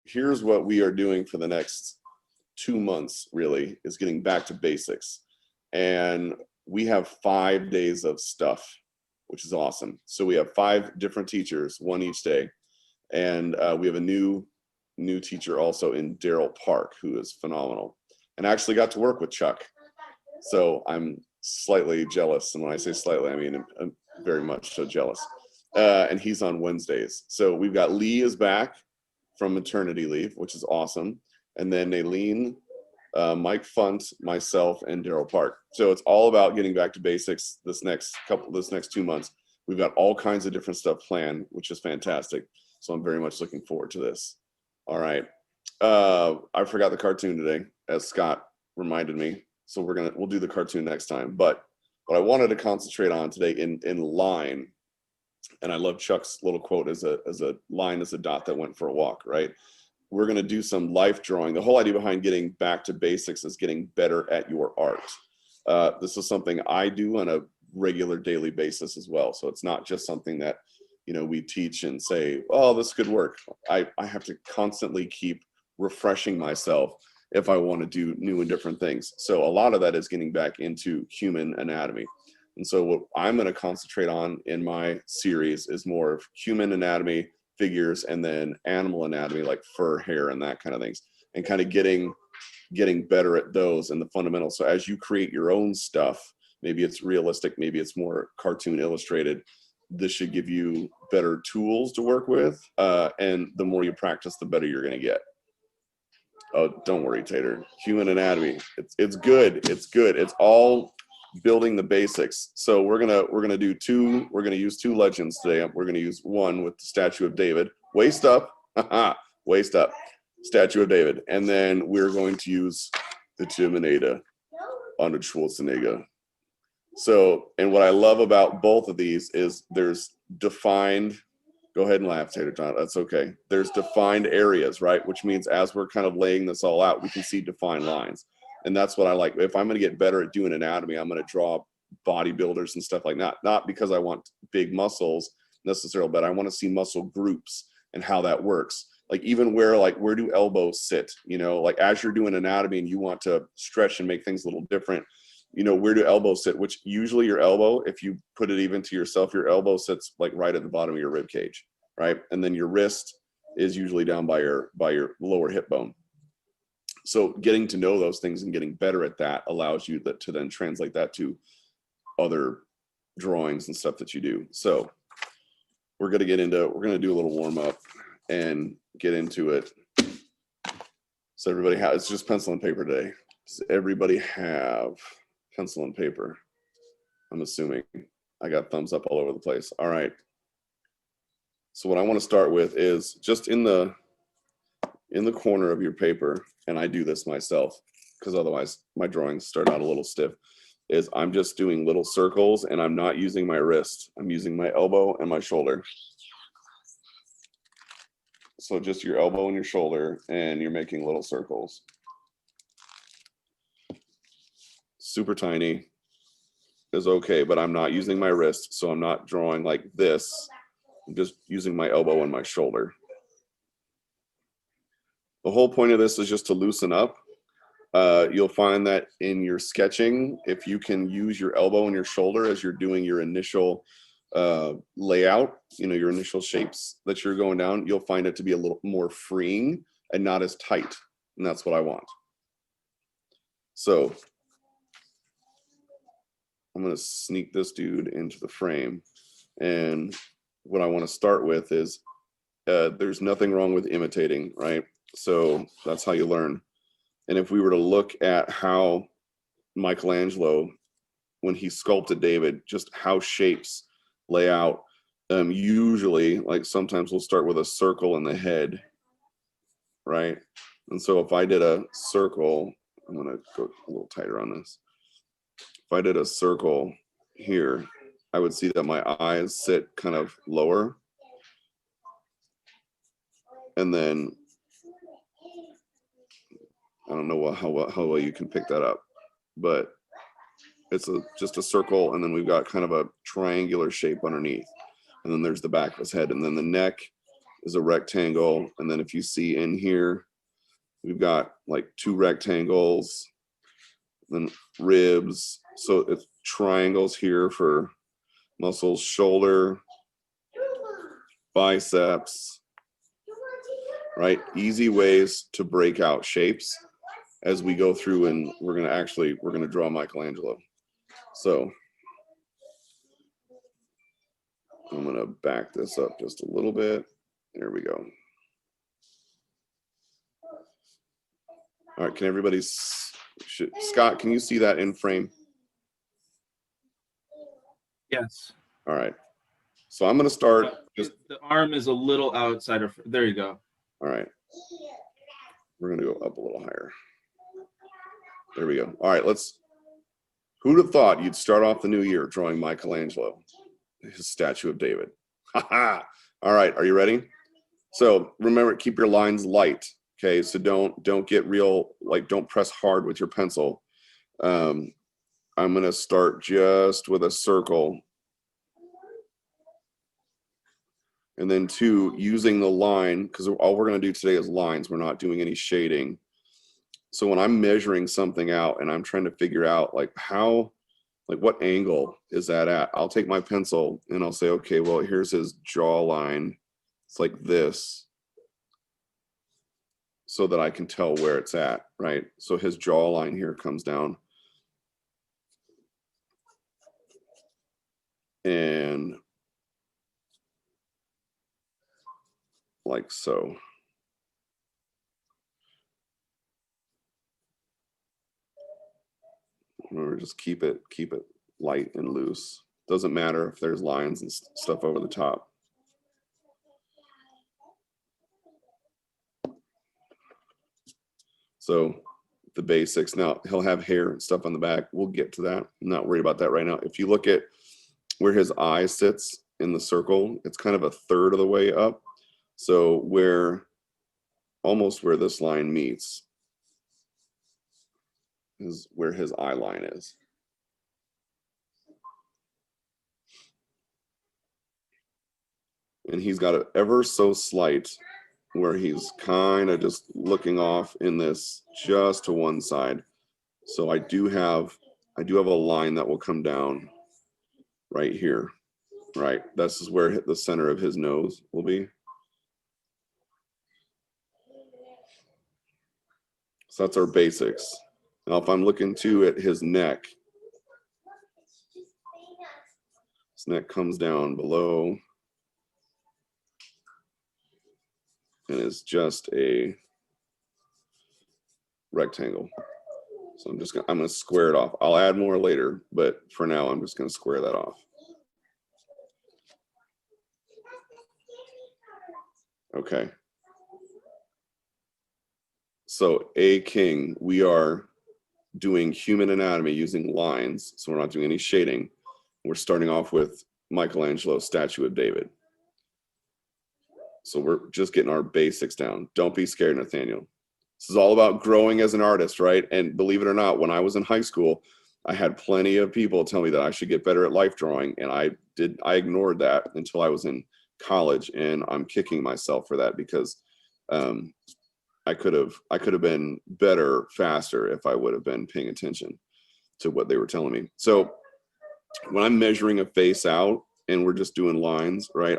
here's what we are doing for the next 2 months, really, is getting back to basics. And we have 5 days of stuff, which is awesome. So we have 5 different teachers, one each day. And we have a new teacher also in Daryl Park, who is phenomenal. And I actually got to work with Chuck. So I'm slightly jealous. And when I say slightly, I mean I'm very much so jealous. And he's on Wednesdays. So we've got Lee is back from maternity leave, which is awesome. And then Naylene, Mike Funt, myself, and Daryl Park. So it's all about getting back to basics this next 2 months. We've got all kinds of different stuff planned, which is fantastic. So I'm very much looking forward to this. All right. I forgot the cartoon today, as Scott reminded me. So we'll do the cartoon next time. But what I wanted to concentrate on today in line, and I love Chuck's little quote as a line as a dot that went for a walk, right? We're going to do some life drawing. The whole idea behind getting back to basics is getting better at your art. This is something I do on a regular daily basis as well. So it's not just something that, we teach and say, oh, this could work. I have to constantly keep refreshing myself if I want to do new and different things. So a lot of that is getting back into human anatomy. And so what I'm going to concentrate on in my series is more of human anatomy, figures, and then animal anatomy, like fur, hair, and that kind of things, and kind of getting better at those and the fundamentals. So as you create your own stuff, maybe it's realistic, maybe it's more cartoon illustrated, this should give you better tools to work with, and the more you practice, the better you're going to get. Oh, don't worry, Tater. Human anatomy, it's good. It's good. It's all building the basics. So we're gonna do two. We're gonna use 2 legends today. We're gonna use one with the statue of David, waist up, waist up, statue of David, and then we're going to use the Terminator, Arnold Schwarzenegger. So, and what I love about both of these is there's defined. Go ahead and laugh, Tater John. That's okay. There's defined areas, right? Which means as we're kind of laying this all out, we can see defined lines. And that's what I like. If I'm going to get better at doing anatomy, I'm going to draw bodybuilders and stuff like that. Not because I want big muscles necessarily, but I want to see muscle groups and how that works. Like even where do elbows sit? Like as you're doing anatomy and you want to stretch and make things a little different, where do elbows sit? Which usually your elbow, if you put it even to yourself, your elbow sits like right at the bottom of your rib cage, right? And then your wrist is usually down by your lower hip bone. So getting to know those things and getting better at that allows you to then translate that to other drawings and stuff that you do. So we're going to do a little warm up and get into it. So everybody it's just pencil and paper today. Does everybody have pencil and paper? I'm assuming. I got thumbs up all over the place. All right. So what I want to start with is just in the corner of your paper, and I do this myself because otherwise my drawings start out a little stiff, is I'm just doing little circles and I'm not using my wrist. I'm using my elbow and my shoulder. So just your elbow and your shoulder, and you're making little circles. Super tiny is okay, but I'm not using my wrist, so I'm not drawing like this. I'm just using my elbow and my shoulder. The whole point of this is just to loosen up. You'll find that in your sketching, if you can use your elbow and your shoulder as you're doing your initial layout, your initial shapes that you're going down, you'll find it to be a little more freeing and not as tight. And that's what I want. So I'm going to sneak this dude into the frame. And what I want to start with is there's nothing wrong with imitating, right? So that's how you learn. And if we were to look at how Michelangelo, when he sculpted David, just how shapes lay out, usually, like sometimes we'll start with a circle in the head, right? And so if I did a circle, I'm going to go a little tighter on this. If I did a circle here, I would see that my eyes sit kind of lower. And then, I don't know how well you can pick that up, but it's just a circle, and then we've got kind of a triangular shape underneath. And then there's the back of his head, and then the neck is a rectangle. And then if you see in here, we've got like 2 rectangles, then ribs. So it's triangles here for muscles, shoulder, biceps, right? Easy ways to break out shapes as we go through, and we're gonna draw Michelangelo. So I'm gonna back this up just a little bit. There we go. All right, can everybody, Scott, can you see that in frame? Yes. All right. So I'm gonna start. The arm is a little outside of, there you go. All right. We're gonna go up a little higher. There we go. All right, who'd have thought you'd start off the new year drawing Michelangelo, his statue of David? All right, are you ready? So remember, keep your lines light. Okay, so don't get real, like don't press hard with your pencil. I'm gonna start just with a circle. And then 2, using the line, because all we're gonna do today is lines. We're not doing any shading. So when I'm measuring something out and I'm trying to figure out like what angle is that at, I'll take my pencil and I'll say, okay, well, here's his jawline. It's like this, so that I can tell where it's at, right? So his jawline here comes down. And like so. Remember, just keep it light and loose. Doesn't matter if there's lines and stuff over the top. So the basics. Now he'll have hair and stuff on the back. We'll get to that. I'm not worried about that right now. If you look at where his eye sits in the circle, it's kind of a third of the way up. So almost where this line meets is where his eye line is. And he's got it ever so slight where he's kind of just looking off in this just to one side. So I do have a line that will come down right here, right? This is where the center of his nose will be. So that's our basics. Now, if I'm looking too at his neck comes down below and is just a rectangle. So I'm gonna square it off. I'll add more later, but for now, I'm just gonna square that off. Okay. So a king, we are doing human anatomy using lines. So we're not doing any shading. We're starting off with Michelangelo's statue of David. So we're just getting our basics down. Don't be scared, Nathaniel. This is all about growing as an artist, right? And believe it or not, when I was in high school, I had plenty of people tell me that I should get better at life drawing. And I ignored that until I was in college, and I'm kicking myself for that because I could have been better faster if I would have been paying attention to what they were telling me. So when I'm measuring a face out and we're just doing lines, right?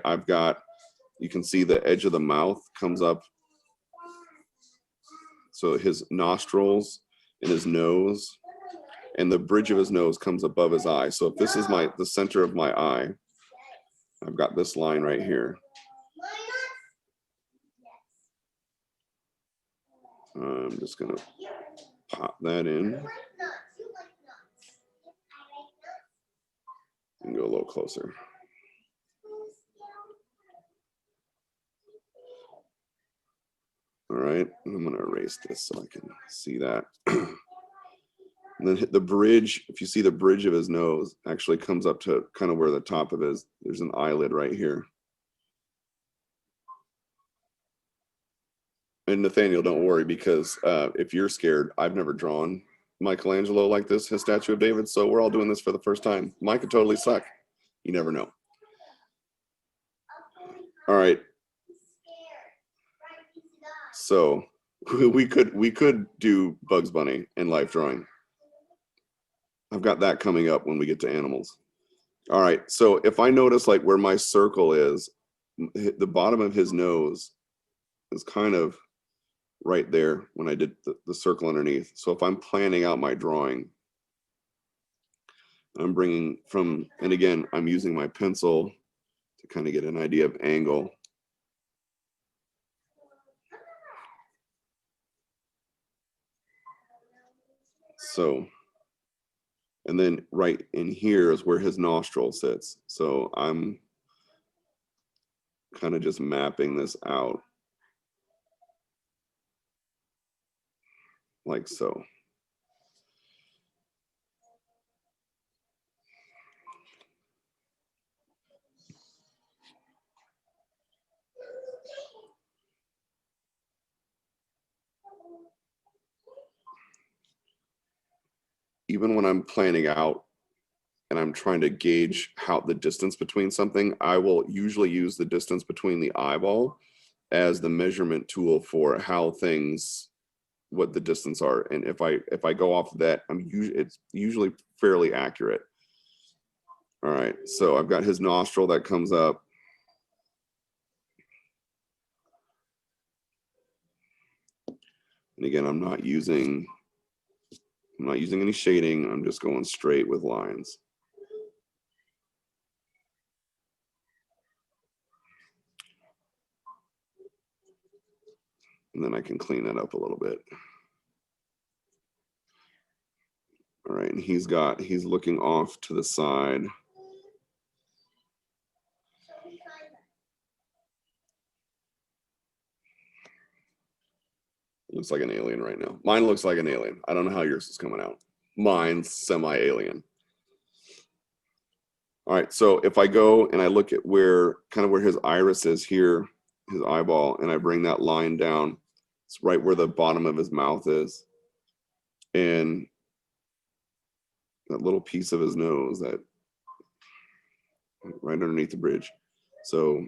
You can see the edge of the mouth comes up. So his nostrils and his nose and the bridge of his nose comes above his eye. So if this is the center of my eye, I've got this line right here. I'm just gonna pop that in and go a little closer. All right, I'm gonna erase this so I can see that. And then hit the bridge. If you see the bridge of his nose actually comes up to kind of where the top of there's an eyelid right here. And Nathaniel, don't worry, because if you're scared, I've never drawn Michelangelo like this, his statue of David. So we're all doing this for the first time. Mine could totally suck. You never know. All right. So we could do Bugs Bunny and life drawing. I've got that coming up when we get to animals. All right, so if I notice like where my circle is, the bottom of his nose is kind of right there when I did the circle underneath. So if I'm planning out my drawing, I'm bringing from, and again, I'm using my pencil to kind of get an idea of angle. So, and then right in here is where his nostril sits. So I'm kind of just mapping this out like so. Even when I'm planning out and I'm trying to gauge how the distance between something, I will usually use the distance between the eyeball as the measurement tool for how things, what the distance are. And if I go off of that, it's usually fairly accurate. All right, so I've got his nostril that comes up. And again, I'm not using any shading. I'm just going straight with lines. And then I can clean that up a little bit. All right, and he's looking off to the side. Looks like an alien right now. Mine looks like an alien. I don't know how yours is coming out. Mine's semi-alien. All right, so if I go and I look at where his iris is here, his eyeball, and I bring that line down, it's right where the bottom of his mouth is. And that little piece of his nose, that right underneath the bridge. So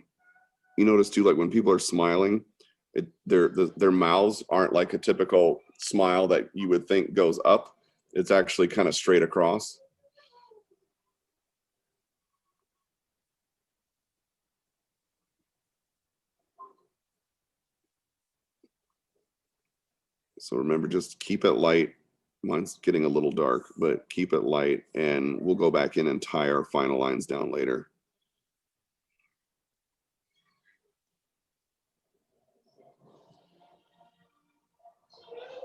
you notice too, like when people are smiling, their mouths aren't like a typical smile that you would think goes up. It's actually kind of straight across. So remember, just keep it light. Mine's getting a little dark, but keep it light, and we'll go back in and tie our final lines down later.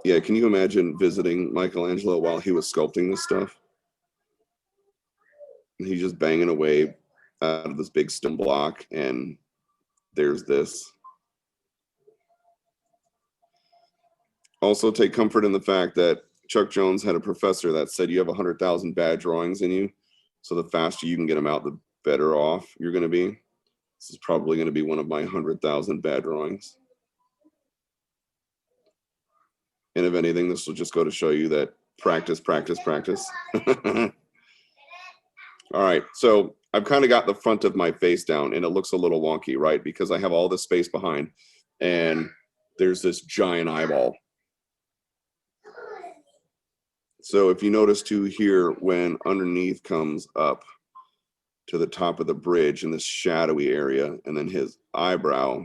Yeah, can you imagine visiting Michelangelo while he was sculpting this stuff? He's just banging away out of this big stone block, and there's this. Also, take comfort in the fact that Chuck Jones had a professor that said you have 100,000 bad drawings in you. So the faster you can get them out, the better off you're going to be. This is probably going to be one of my 100,000 bad drawings. And if anything, this will just go to show you that practice, practice, practice. All right, so I've kind of got the front of my face down, and it looks a little wonky, right? Because I have all this space behind, and there's this giant eyeball. So if you notice too here, when underneath comes up to the top of the bridge in this shadowy area, and then his eyebrow,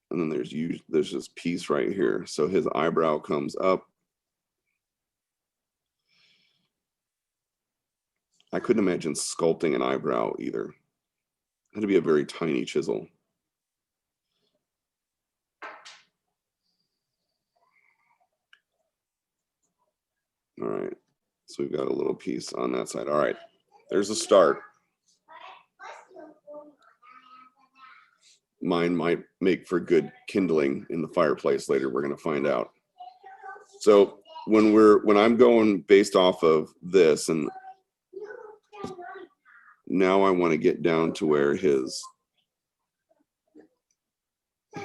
and then there's this piece right here. So his eyebrow comes up. I couldn't imagine sculpting an eyebrow either. It had to be a very tiny chisel. All right, so we've got a little piece on that side. All right, there's a start. Mine might make for good kindling in the fireplace later. We're going to find out. So when I'm going based off of this, and now I want to get down to where his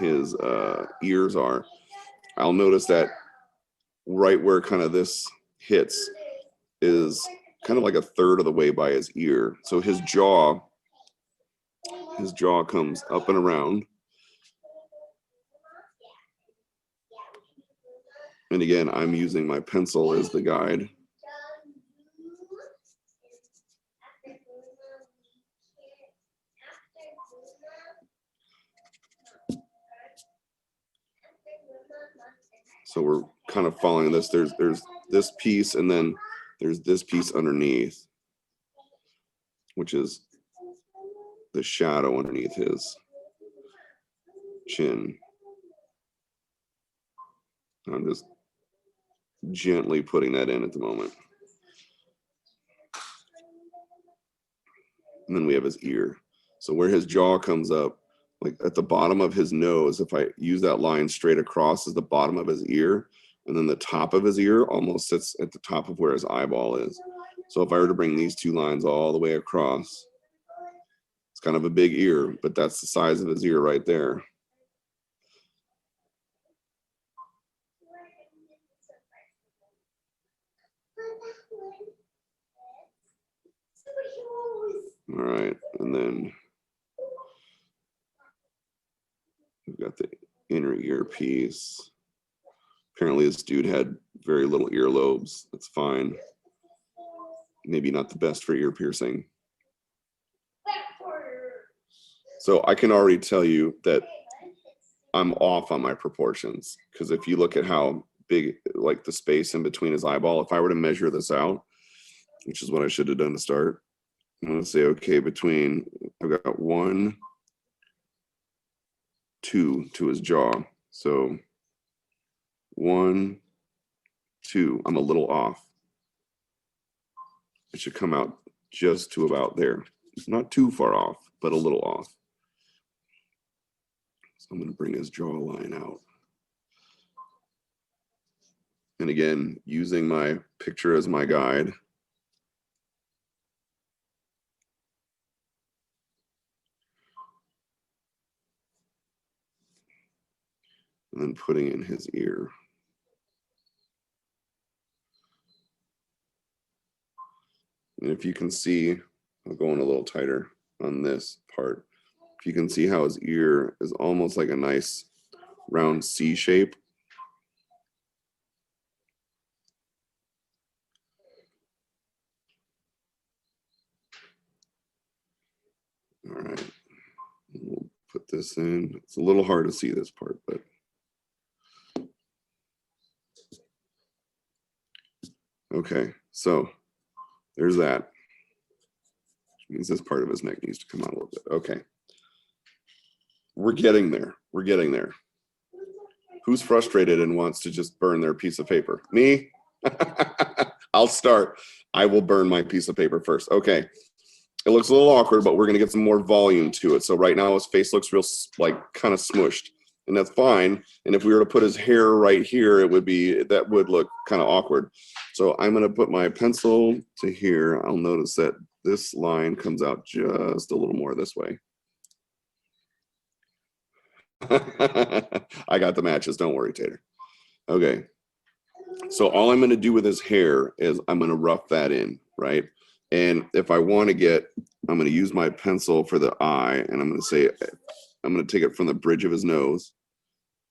ears are. I'll notice that right where kind of this hits is kind of like a third of the way by his ear. So his jaw comes up and around, And again, I'm using my pencil as the guide. So we're kind of following this. There's this piece, and then there's this piece underneath, which is the shadow underneath his chin. I'm just gently putting that in at the moment. And then we have his ear. So where his jaw comes up, like at the bottom of his nose, if I use that line straight across is the bottom of his ear, and then the top of his ear almost sits at the top of where his eyeball is. So if I were to bring these two lines all the way across, it's kind of a big ear, but that's the size of his ear right there. All right, and then we've got the inner ear piece. Apparently this dude had very little earlobes. That's fine. Maybe not the best for ear piercing. So I can already tell you that I'm off on my proportions, because if you look at how big, like the space in between his eyeball, if I were to measure this out, which is what I should have done to start, I'm going to say, okay, between, I've got 1, 2 to his jaw. So 1, 2, I'm a little off. It should come out just to about there. Not too far off, but a little off. So I'm going to bring his jawline out. And again, using my picture as my guide. And then putting in his ear. And if you can see, I'll go in a little tighter on this part. If you can see how his ear is almost like a nice round C shape. All right, we'll put this in. It's a little hard to see this part, but. Okay, so there's that. Which means this part of his neck needs to come out a little bit. Okay. We're getting there. We're getting there. Who's frustrated and wants to just burn their piece of paper? Me? I'll start. I will burn my piece of paper first. Okay. It looks a little awkward, but we're going to get some more volume to it. So right now his face looks real, like, kind of smushed, and that's fine. And if we were to put his hair right here, it would be, that would look kind of awkward. So I'm going to put my pencil to here. I'll notice that this line comes out just a little more this way. I got the matches. Don't worry, Tater. Okay. So all I'm going to do with his hair is I'm going to rough that in, right? And if I want to get, I'm going to use my pencil for the eye, and I'm going to say, I'm going to take it from the bridge of his nose.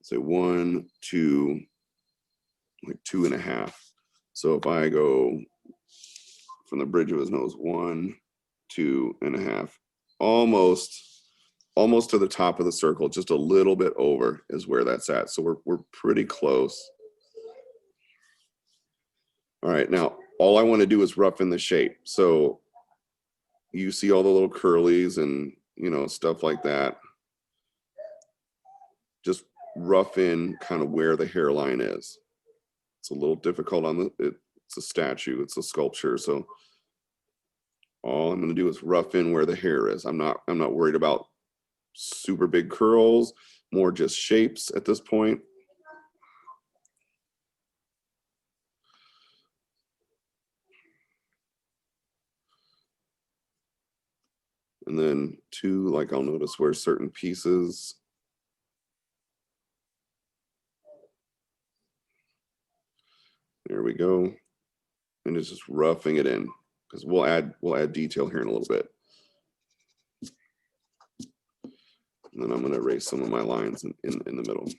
Say 1, 2, like 2.5. So if I go from the bridge of his nose, 1, 2.5, almost to the top of the circle, just a little bit over is where that's at. So we're pretty close. All right, now all I want to do is rough in the shape. So you see all the little curlies and, you know, stuff like that. Just rough in kind of where the hairline is. It's a little difficult on the, it's a statue, it's a sculpture. So all I'm going to do is rough in where the hair is. I'm not worried about super big curls, more just shapes at this point. And then 2, like I'll notice where certain pieces. There we go. And it's just roughing it in, because we'll add detail here in a little bit. And then I'm going to erase some of my lines in the middle.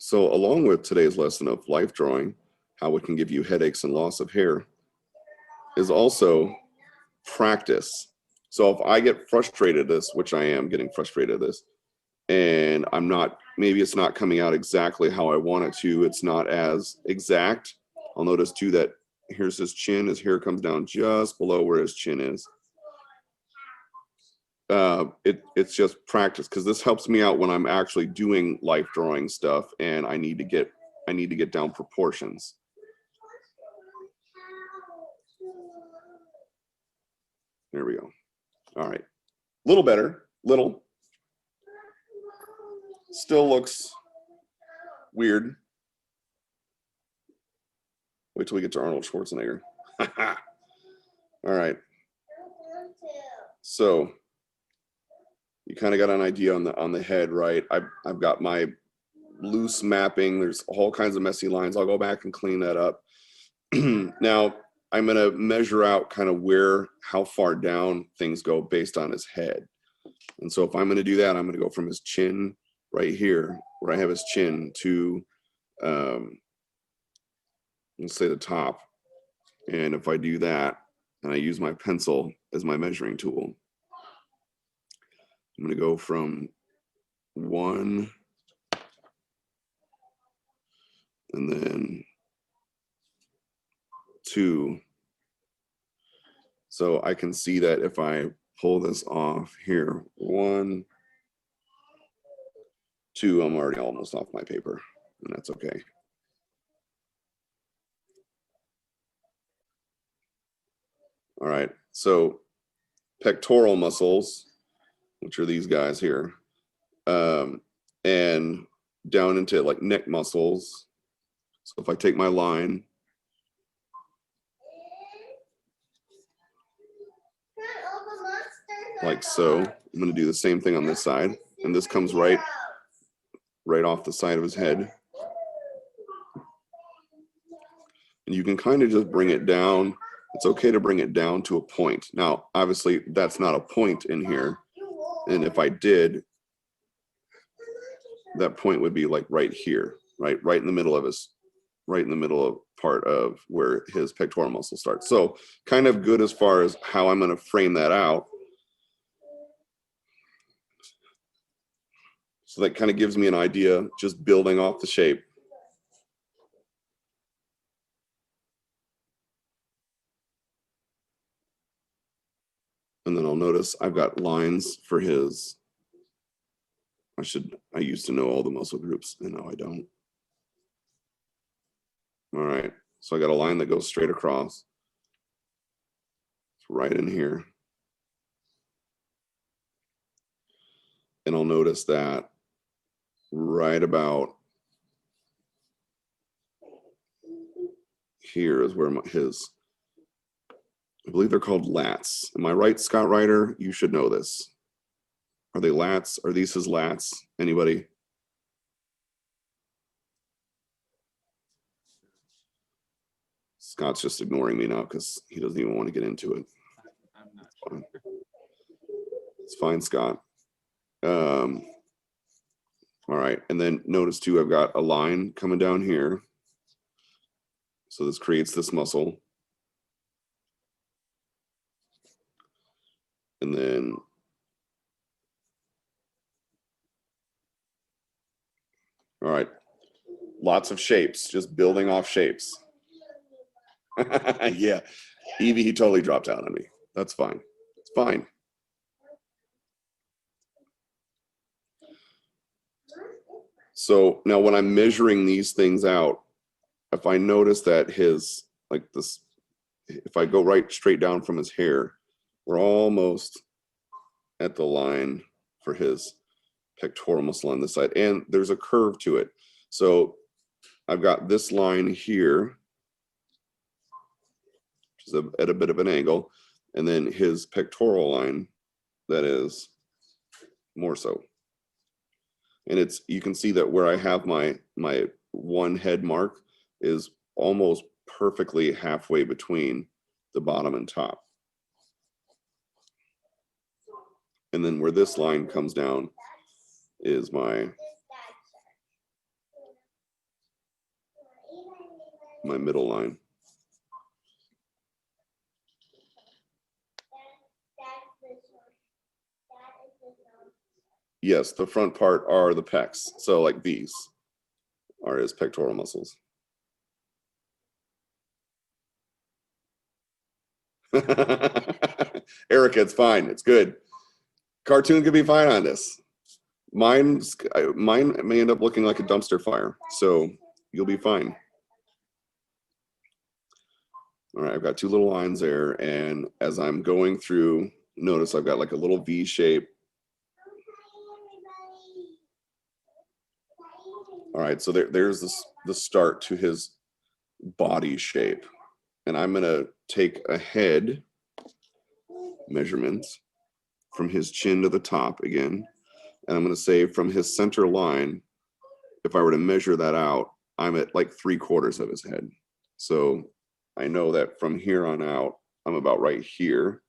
So along with today's lesson of life drawing, how it can give you headaches and loss of hair, is also practice. So if I get frustrated at this, which I am getting frustrated at this, and I'm not, maybe it's not coming out exactly how I want it to, it's not as exact. I'll notice too that here's his chin, his hair comes down just below where his chin is. It's just practice, because this helps me out when I'm actually doing life drawing stuff and I need to get down proportions. There we go. All right, little better, little. Still looks weird. Wait till we get to Arnold Schwarzenegger. All right. So you kind of got an idea on the head, right? I've got my loose mapping. There's all kinds of messy lines. I'll go back and clean that up. Now I'm going to measure out kind of how far down things go based on his head. And so if I'm going to do that, I'm going to go from his chin right here, where I have his chin, to let's say the top. And if I do that, and I use my pencil as my measuring tool, I'm going to go from 1, and then 2. So I can see that if I pull this off here, 1, 2, I'm already almost off my paper, and that's okay. All right, so pectoral muscles, which are these guys here, and down into like neck muscles. So if I take my line, like so, I'm going to do the same thing on this side, and this comes right off the side of his head. And you can kind of just bring it down. It's okay to bring it down to a point. Now, obviously, that's not a point in here. And if I did, that point would be like right here, right in the middle of part of where his pectoral muscle starts. So kind of good as far as how I'm going to frame that out. So that kind of gives me an idea, just building off the shape. And then I'll notice I've got lines for his, I used to know all the muscle groups, and now I don't. All right, so I got a line that goes straight across. It's right in here. And I'll notice that right about here is where I believe they're called lats. Am I right, Scott Ryder? You should know this. Are they lats? Are these his lats? Anybody? Scott's just ignoring me now because he doesn't even want to get into it. I'm not sure. It's fine, Scott. All right, and then notice too, I've got a line coming down here. So this creates this muscle. And then all right, lots of shapes, just building off shapes. Yeah, Evie, he totally dropped out on me. That's fine. It's fine. So now when I'm measuring these things out, if I notice that his, like this, if I go right straight down from his hair, we're almost at the line for his pectoral muscle on this side, and there's a curve to it. So I've got this line here, which is at a bit of an angle, and then his pectoral line that is more so. And it's, you can see that where I have my one head mark is almost perfectly halfway between the bottom and top. And then where this line comes down is my my middle line. Yes, the front part are the pecs. So like these are his pectoral muscles. Erica, it's fine. It's good. Cartoon could be fine on this. Mine may end up looking like a dumpster fire, so you'll be fine. All right, I've got two little lines there, and as I'm going through, notice I've got like a little V shape. All right, so there's the start to his body shape. And I'm gonna take a head measurement from his chin to the top again. And I'm gonna say from his center line, if I were to measure that out, I'm at like 3/4 of his head. So I know that from here on out, I'm about right here.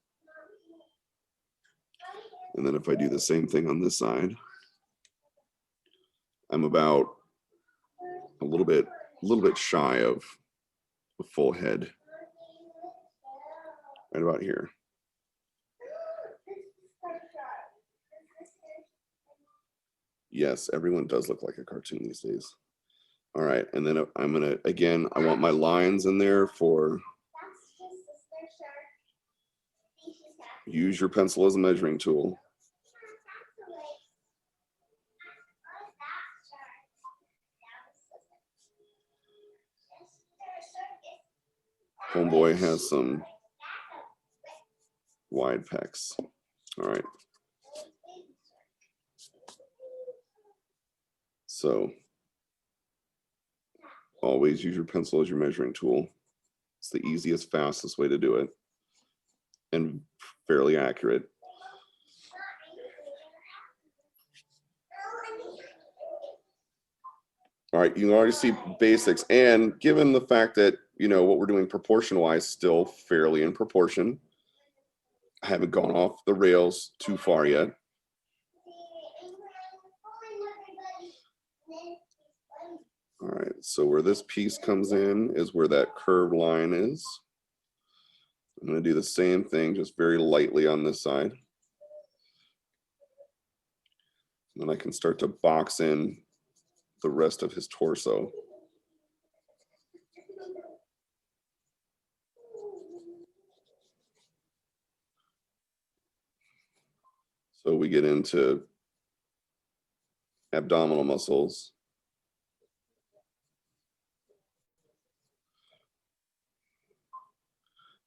And then if I do the same thing on this side, I'm about a little bit shy of a full head. Right about here. Yes, everyone does look like a cartoon these days. All right, and then I'm gonna, again, I want my lines in there for, use your pencil as a measuring tool. Homeboy has some wide pecs. All right. So always use your pencil as your measuring tool. It's the easiest, fastest way to do it, and fairly accurate. All right, you can already see basics, and given the fact that, you know, what we're doing proportion-wise still fairly in proportion, I haven't gone off the rails too far yet. All right, so where this piece comes in is where that curved line is. I'm going to do the same thing, just very lightly on this side. And then I can start to box in the rest of his torso. So we get into abdominal muscles.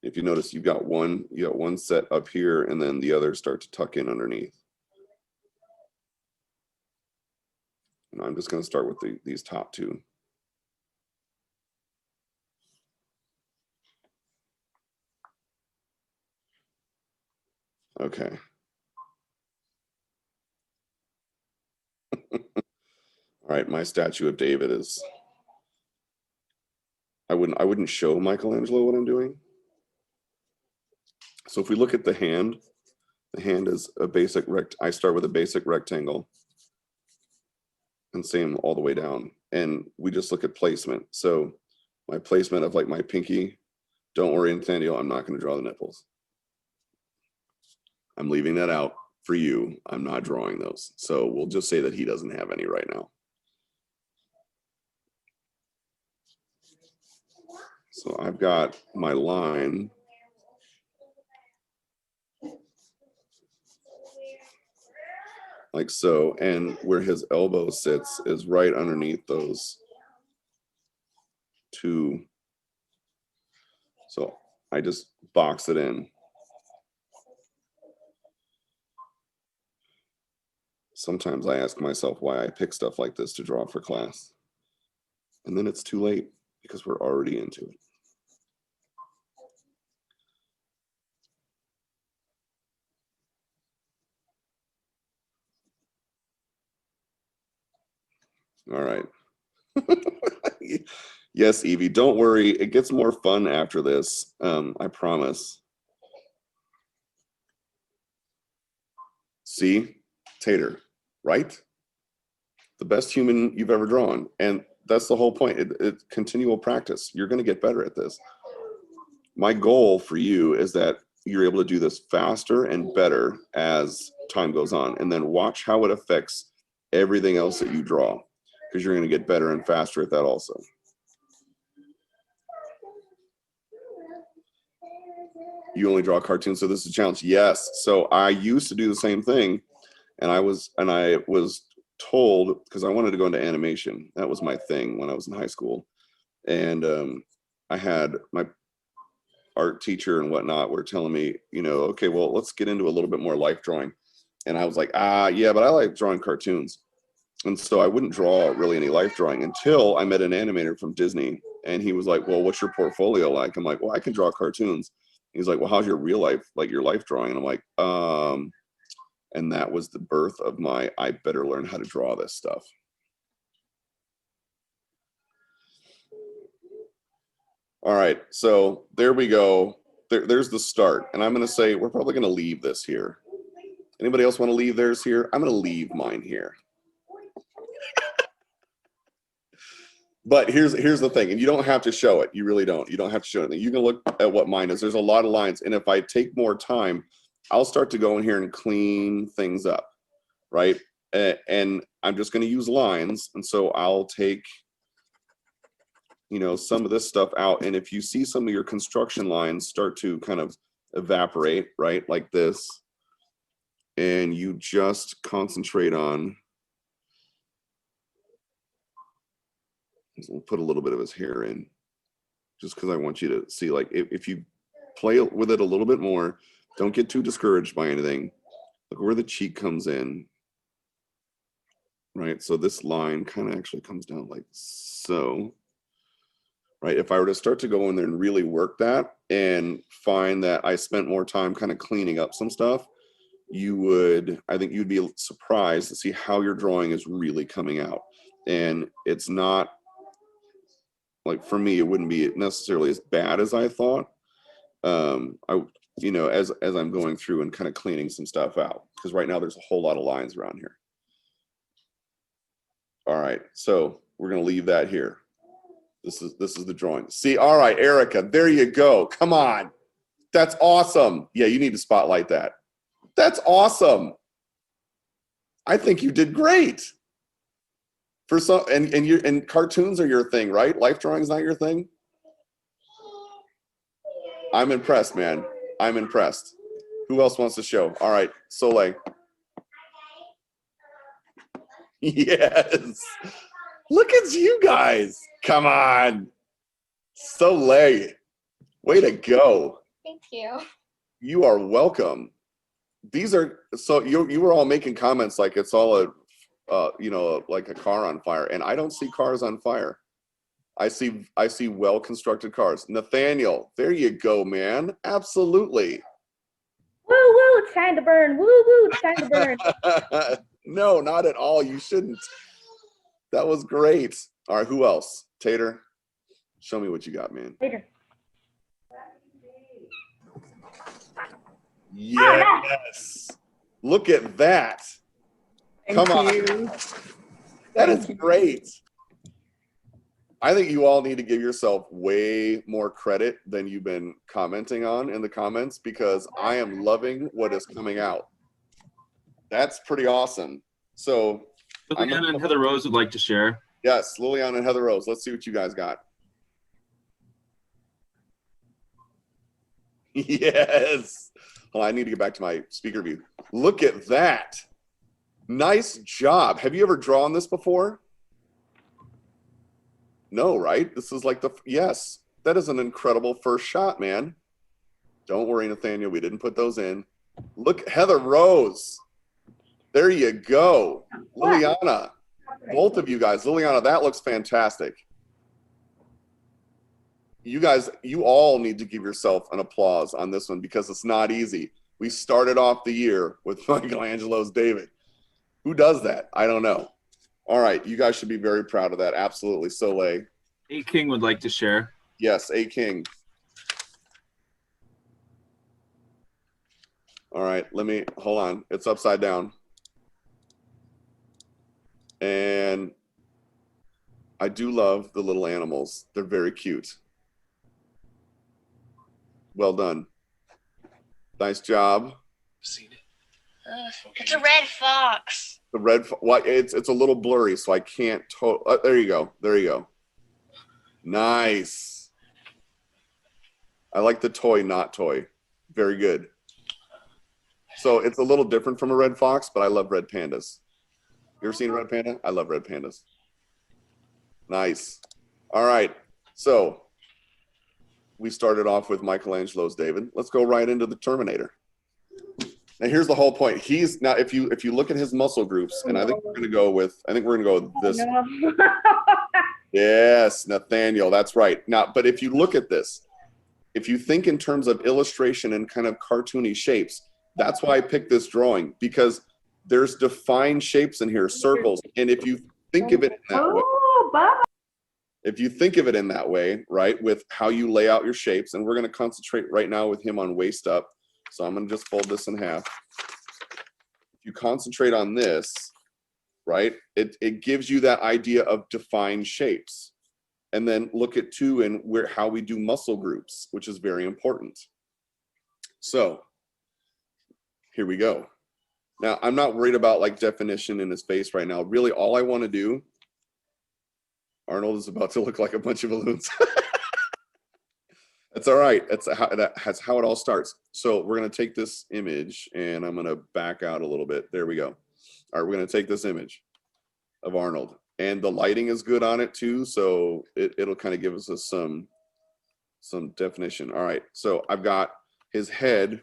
If you notice, you got one set up here, and then the others start to tuck in underneath. And I'm just going to start with these top two. Okay. All right, my statue of David is, I wouldn't show Michelangelo what I'm doing. So if we look at the hand is a basic I start with a basic rectangle, and same all the way down. And we just look at placement. So my placement of like my pinky, don't worry, Nathaniel, I'm not going to draw the nipples. I'm leaving that out for you. I'm not drawing those. So we'll just say that he doesn't have any right now. So I've got my line. Like so, and where his elbow sits is right underneath those two. So I just box it in. Sometimes I ask myself why I pick stuff like this to draw for class. And then it's too late because we're already into it. All right. Yes, Evie, don't worry. It gets more fun after this. I promise. See, Tater, right? The best human you've ever drawn. And that's the whole point. It's continual practice. You're going to get better at this. My goal for you is that you're able to do this faster and better as time goes on, and then watch how it affects everything else that you draw, because you're going to get better and faster at that also. You only draw cartoons, so this is a challenge. Yes. So I used to do the same thing, and I was told, because I wanted to go into animation. That was my thing when I was in high school, and I had my art teacher and whatnot were telling me, you know, okay, well, let's get into a little bit more life drawing. And I was like, yeah, but I like drawing cartoons. And so I wouldn't draw really any life drawing until I met an animator from Disney. And he was like, well, what's your portfolio like? I'm like, well, I can draw cartoons. He's like, well, how's your real life, like your life drawing? And I'm like, and that was the birth of my, I better learn how to draw this stuff. All right, so there we go. There's the start. And I'm going to say, we're probably going to leave this here. Anybody else want to leave theirs here? I'm going to leave mine here. But here's the thing, and you don't have to show it. You really don't. You don't have to show anything. You can look at what mine is. There's a lot of lines. And if I take more time, I'll start to go in here and clean things up, right? And I'm just going to use lines. And so I'll take, you know, some of this stuff out. And if you see some of your construction lines start to kind of evaporate, right, like this, and you just concentrate on, we'll put a little bit of his hair in, just because I want you to see, like, if you play with it a little bit more, don't get too discouraged by anything. Look where the cheek comes in, right? So this line kind of actually comes down like so. Right, if I were to start to go in there and really work that and find that I spent more time kind of cleaning up some stuff, I think you'd be surprised to see how your drawing is really coming out. And it's not, like, for me, it wouldn't be necessarily as bad as I thought. You know, as I'm going through and kind of cleaning some stuff out, because right now there's a whole lot of lines around here. All right, so we're going to leave that here. This is the drawing. See, all right, Erica, there you go. Come on. That's awesome. Yeah, you need to spotlight that. That's awesome. I think you did great. For some, and cartoons are your thing, right? Life drawing is not your thing? I'm impressed, man. I'm impressed. Who else wants to show? All right, Soleil. Yes. Look at you guys. Come on. Soleil. Way to go. Thank you. You are welcome. These are, so you were all making comments like it's all a, you know, like a car on fire, and I don't see cars on fire. I see well-constructed cars. Nathaniel, there you go, man. Absolutely. Woo woo, it's time to burn. Woo woo, it's time to burn. No, not at all. You shouldn't. That was great. All right, who else? Tater, show me what you got, man. Later. Yes. Look at that. Come on. That is great. I think you all need to give yourself way more credit than you've been commenting on in the comments, because I am loving what is coming out. That's pretty awesome. So Liliana and Heather Rose would like to share. yes, Liliana and Heather Rose, let's see what you guys got. Yes. Well, I need to get back to my speaker view. Look at that. Nice job. Have you ever drawn this before? No, right? This is like yes, that is an incredible first shot, man. Don't worry, Nathaniel, we didn't put those in. Look, Heather Rose. There you go. Liliana, both of you guys. Liliana, that looks fantastic. You guys, you all need to give yourself an applause on this one, because it's not easy. We started off the year with Michelangelo's David. Who does that? I don't know. All right, you guys should be very proud of that. Absolutely. Soleil. A King would like to share. Yes, A King. All right, hold on. It's upside down. And I do love the little animals. They're very cute. Well done. Nice job. Seen it. It's a red fox. The red, what? It's a little blurry, so I can't. There you go. There you go. Nice. I like the toy, not toy. Very good. So it's a little different from a red fox, but I love red pandas. You ever seen a red panda? I love red pandas. Nice. All right. So we started off with Michelangelo's David. Let's go right into the Terminator. Now here's the whole point. He's now if you look at his muscle groups, and I think we're gonna go with this. No. Yes, Nathaniel, that's right. Now, but if you look at this, if you think in terms of illustration and kind of cartoony shapes, that's why I picked this drawing, because there's defined shapes in here, circles. And if you think of it in that way, if you think of it in that way, right, with how you lay out your shapes, and we're going to concentrate right now with him on waist up. So I'm going to just fold this in half. If you concentrate on this, right, it gives you that idea of defined shapes. And then look at two and how we do muscle groups, which is very important. So here we go. Now, I'm not worried about like definition in his face right now. Really, all I want to do, Arnold is about to look like a bunch of balloons. That's all right. That's how it all starts. So we're going to take this image and I'm going to back out a little bit. There we go. All right, we're going to take this image of Arnold. And the lighting is good on it too, so it'll kind of give us some definition. All right, so I've got his head,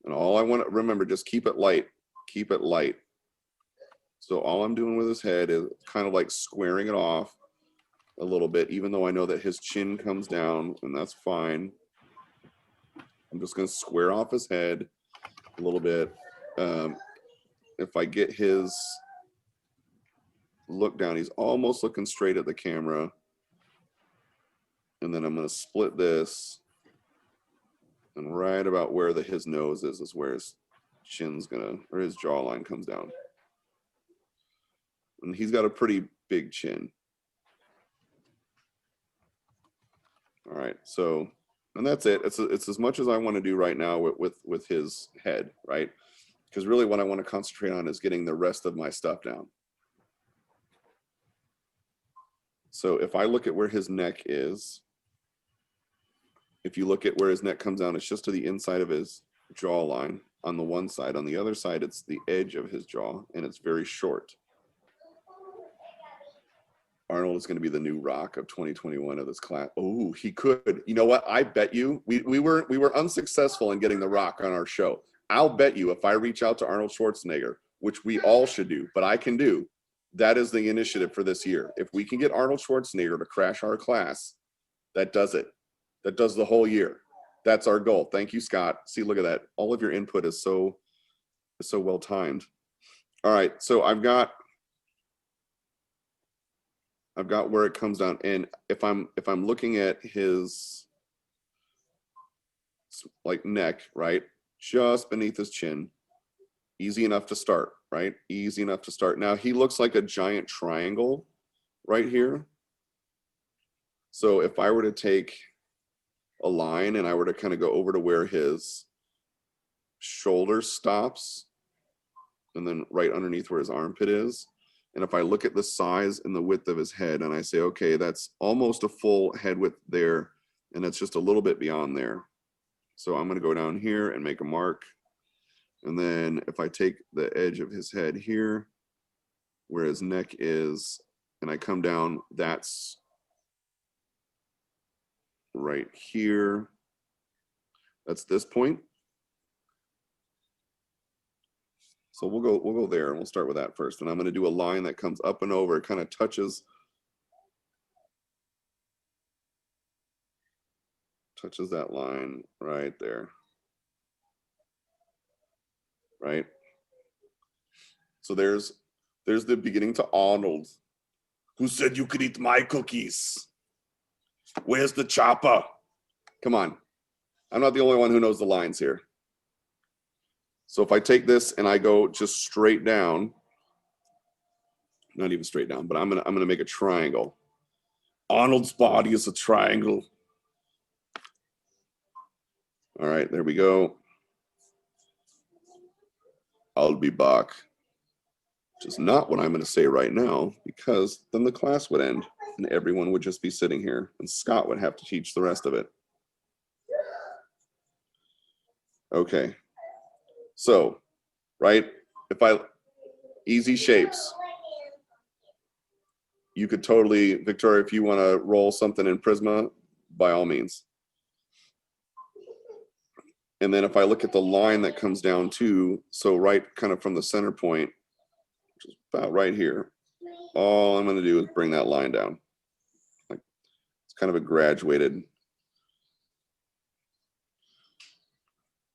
and all I want to remember, just keep it light. Keep it light. So all I'm doing with his head is kind of like squaring it off a little bit, even though I know that his chin comes down, and that's fine. I'm just going to square off his head a little bit. If I get his look down, he's almost looking straight at the camera. And then I'm going to split this. And right about where his nose is where his chin's or his jawline comes down. And he's got a pretty big chin. All right, so, and that's it. It's as much as I want to do right now with his head, right? Because really what I want to concentrate on is getting the rest of my stuff down. So if I look at where his neck is, if you look at where his neck comes down, it's just to the inside of his jawline on the one side. On the other side, it's the edge of his jaw, and it's very short. Arnold is going to be the new Rock of 2021 of this class. Oh, he could. You know what? I bet you we were unsuccessful in getting the Rock on our show. I'll bet you if I reach out to Arnold Schwarzenegger, which we all should do, but I can do. That is the initiative for this year. If we can get Arnold Schwarzenegger to crash our class, that does it. That does the whole year. That's our goal. Thank you, Scott. See, look at that. All of your input is so well timed. All right, so I've got where it comes down, and if I'm looking at his like neck, right, just beneath his chin, easy enough to start. Right? Easy enough to start. Now he looks like a giant triangle right here. So if I were to take a line and I were to kind of go over to where his shoulder stops, and then right underneath where his armpit is, and if I look at the size and the width of his head and I say, okay, that's almost a full head width there, and it's just a little bit beyond there. So I'm going to go down here and make a mark. And then if I take the edge of his head here, where his neck is, and I come down, that's right here. That's this point. So we'll go there, and we'll start with that first. And I'm going to do a line that comes up and over, it kind of touches that line right there. Right? So there's the beginning to Arnold. Who said you could eat my cookies? Where's the chopper? Come on. I'm not the only one who knows the lines here. So if I take this and I go just straight down, not even straight down, but I'm gonna make a triangle. Arnold's body is a triangle. All right, there we go. I'll be back. Which is not what I'm going to say right now, because then the class would end and everyone would just be sitting here and Scott would have to teach the rest of it. Okay. So, right, easy shapes. You could totally, Victoria, if you want to roll something in Prisma, by all means. And then if I look at the line that comes down to, so right kind of from the center point, which is about right here, all I'm going to do is bring that line down. Like, it's kind of a graduated.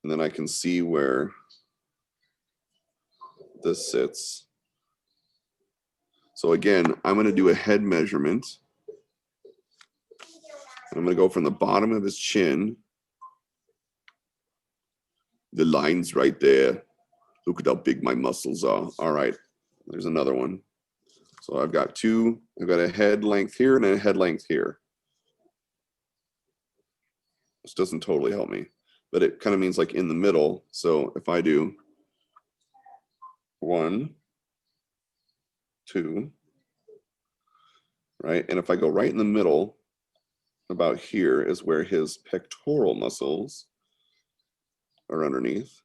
And then I can see where this sits. So again, I'm going to do a head measurement. I'm going to go from the bottom of his chin. The line's right there. Look at how big my muscles are. All right, there's another one. So I've got two. I've got a head length here and a head length here. This doesn't totally help me, but it kind of means like in the middle. So if I do 1, 2, right? And if I go right in the middle, about here is where his pectoral muscles are underneath.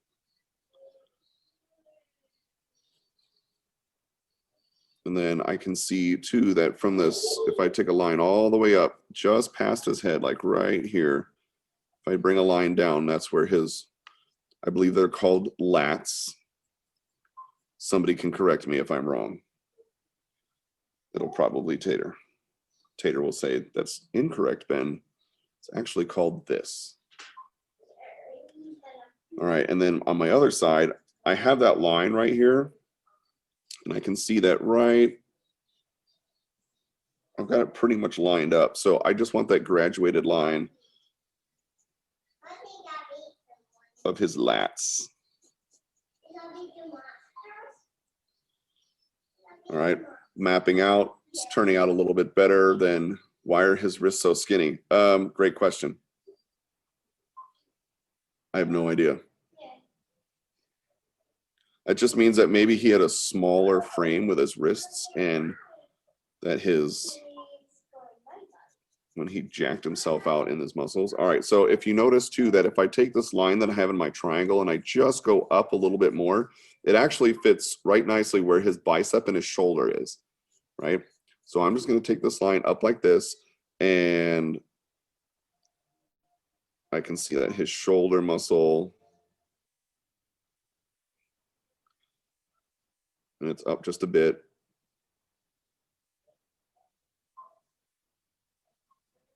And then I can see too that from this, if I take a line all the way up, just past his head, like right here, if I bring a line down, that's where his, I believe they're called lats. Somebody can correct me if I'm wrong. It'll probably Tater. Tater will say, that's incorrect, Ben. It's actually called this. All right, and then on my other side, I have that line right here. And I can see that right, I've got it pretty much lined up. So I just want that graduated line of his lats. All right, mapping out, it's turning out a little bit better than why are his wrists so skinny? Great question. I have no idea. It just means that maybe he had a smaller frame with his wrists and that when he jacked himself out in his muscles. All right, so if you notice too that if I take this line that I have in my triangle and I just go up a little bit more, it actually fits right nicely where his bicep and his shoulder is, right? So I'm just gonna take this line up like this and I can see that his shoulder muscle, and it's up just a bit.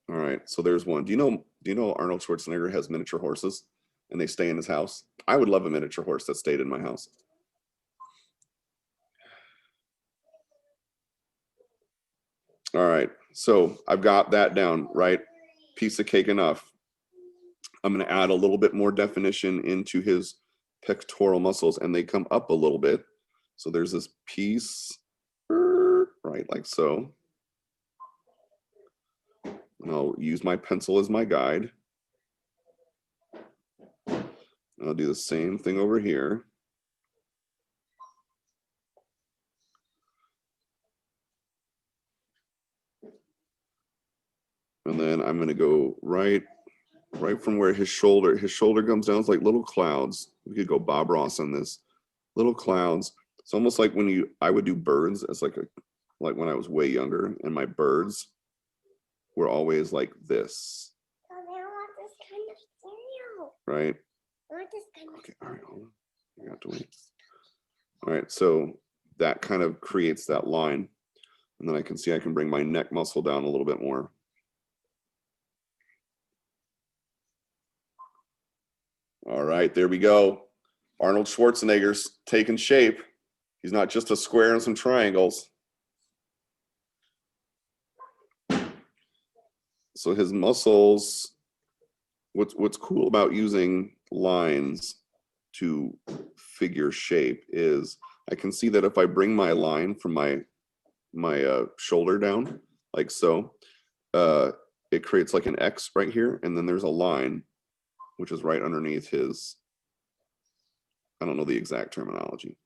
All right, so there's one. Do you know Arnold Schwarzenegger has miniature horses and they stay in his house? I would love a miniature horse that stayed in my house. All right, so I've got that down, right? Piece of cake enough. I'm gonna add a little bit more definition into his pectoral muscles and they come up a little bit. So there's this piece, right, like so. And I'll use my pencil as my guide. I'll do the same thing over here. And then I'm gonna go right from where his shoulder comes down. It's like little clouds. We could go Bob Ross on this. Little clouds. It's almost like when I would do birds as like when I was way younger and my birds were always like this. Oh, I want this kind of cereal. Right? I want this kind of Okay, all right, hold on. You have to wait. All right, so that kind of creates that line. And then I can see I can bring my neck muscle down a little bit more. All right, there we go. Arnold Schwarzenegger's taking shape. He's not just a square and some triangles. So his muscles, what's cool about using lines to figure shape is I can see that if I bring my line from my shoulder down, like so, it creates like an X right here, and then there's a line, which is right underneath his, I don't know the exact terminology.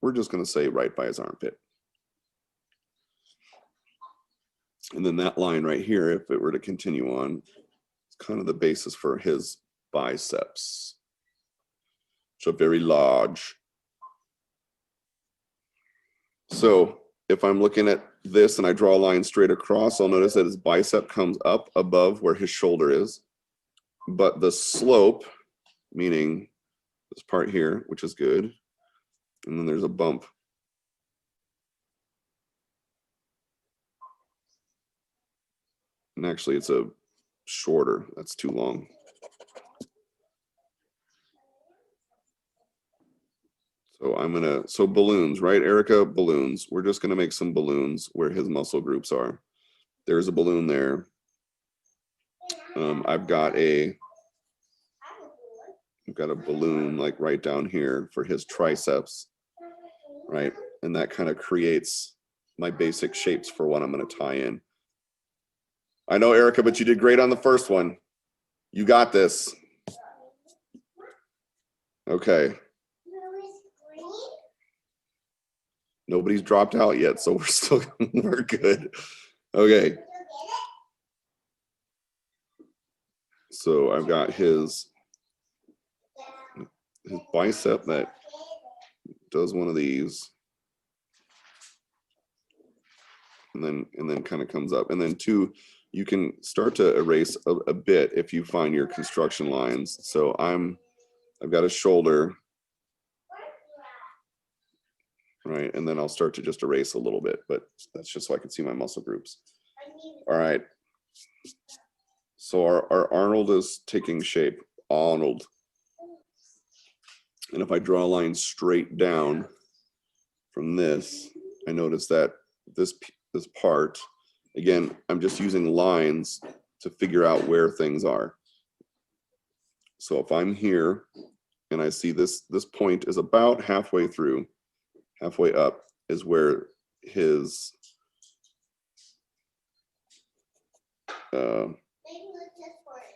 We're just going to say right by his armpit. And then that line right here, if it were to continue on, it's kind of the basis for his biceps. So very large. So if I'm looking at this and I draw a line straight across, I'll notice that his bicep comes up above where his shoulder is. But the slope, meaning this part here, which is good, and then there's a bump. And actually it's a shorter, that's too long. So so balloons, right, Erica? Balloons. We're just gonna make some balloons where his muscle groups are. There's a balloon there. I've got a balloon like right down here for his triceps, right? And that kind of creates my basic shapes for what I'm gonna tie in. I know, Erica, but you did great on the first one. You got this. Okay. Nobody's dropped out yet, so we're good. Okay. So I've got his bicep that does one of these, and then kind of comes up, and then two, you can start to erase a bit if you find your construction lines. So I've got a shoulder, right, and then I'll start to just erase a little bit, but that's just so I can see my muscle groups. All right. So our Arnold is taking shape, Arnold. And if I draw a line straight down from this, I notice that this part, again, I'm just using lines to figure out where things are. So if I'm here and I see this point is about halfway through, halfway up is where his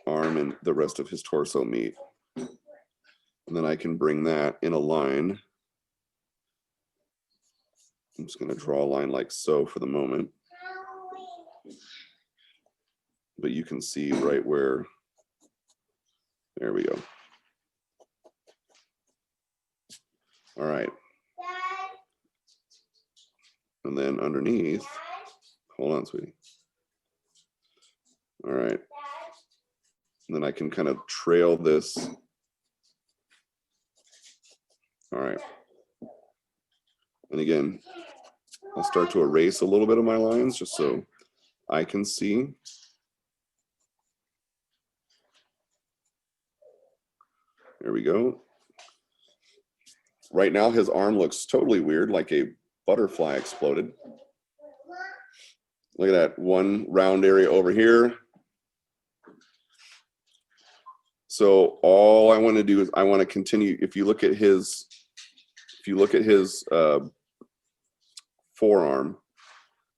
arm and the rest of his torso meet. And then I can bring that in a line. I'm just going to draw a line like so for the moment. But you can see right where, there we go. All right. And then underneath, hold on, sweetie. All right. And then I can kind of trail this. All right. And again, I'll start to erase a little bit of my lines just so I can see. There we go. Right now, his arm looks totally weird, like a butterfly exploded. Look at that one round area over here. So all I want to do is I want to continue. If you look at his, forearm,